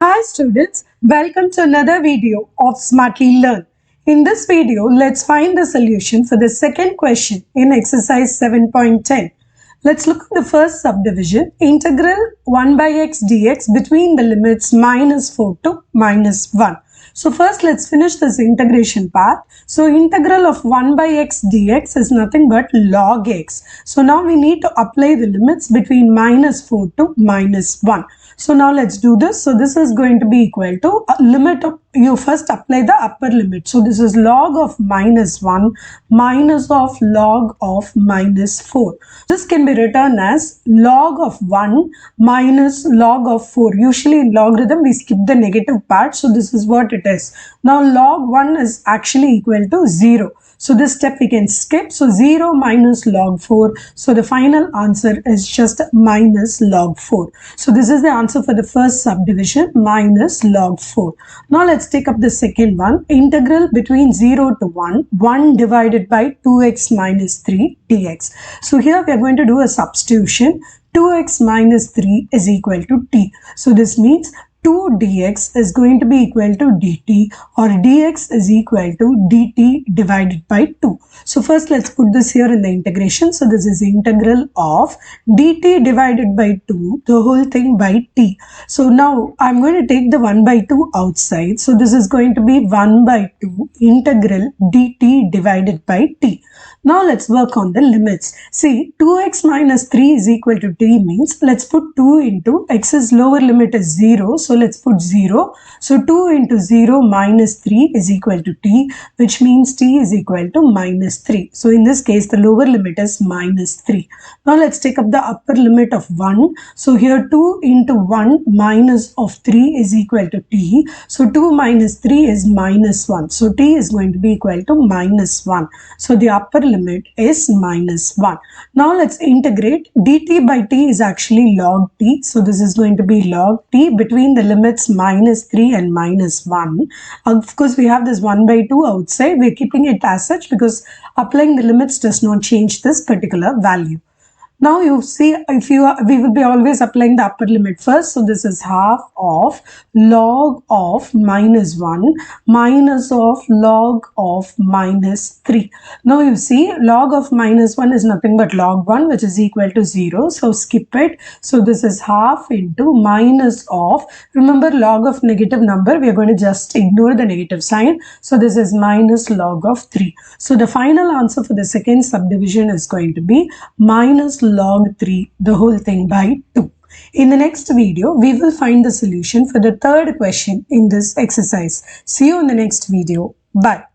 Hi students, welcome to another video of Smartly Learn. In this video, let's find the solution for the second question in exercise 7.10. Let's look at the first subdivision, integral 1 by x dx between the limits -4 to -1. So first let's finish this integration part. So integral of 1 by x dx is nothing but log x. So now we need to apply the limits between -4 to -1. So now let's do this. So this is going to be equal to a limit of, you first apply the upper limit. So this is log of -1 minus of log of -4. This can be written as log of 1 minus log of 4. Usually in logarithm we skip the negative part. So this is what it is. Now log 1 is actually equal to 0. So this step we can skip. So 0 minus log 4. So the final answer is just minus log 4. So this is the answer for the first subdivision, minus log 4. Now let's take up the second one. Integral between 0 to 1. 1 divided by 2x minus 3 dx. So here we are going to do a substitution. 2x minus 3 is equal to t. So this means 2 dx is going to be equal to dt, or dx is equal to dt divided by 2. So first let's put this here in the integration. So this is integral of dt divided by 2, the whole thing by t. So now I'm going to take the 1 by 2 outside. So this is going to be 1 by 2 integral dt divided by t. Now let's work on the limits. See, 2x minus 3 is equal to t means let's put 2 into x's lower limit is 0. So let's put 0. So 2 into 0 minus 3 is equal to t, which means t is equal to minus 3. So in this case, the lower limit is minus 3. Now let's take up the upper limit of 1. So here 2 into 1 minus of 3 is equal to t. So 2 minus 3 is minus 1. So t is going to be equal to minus 1. So the upper limit is minus 1. Now let's integrate. Dt by t is actually log t. So this is going to be log t between the limits minus 3 and minus 1. Of course, we have this 1 by 2 outside. We're keeping it as such because applying the limits does not change this particular value. Now you see, we will be always applying the upper limit first. So this is half of log of minus 1 minus of log of minus 3. Now you see, log of minus 1 is nothing but log 1, which is equal to 0. So skip it. So this is half into minus of, remember log of negative number, we are going to just ignore the negative sign. So this is minus log of 3. So the final answer for the second subdivision is going to be minus log 3, the whole thing by 2. In the next video, we will find the solution for the third question in this exercise. See you in the next video. Bye.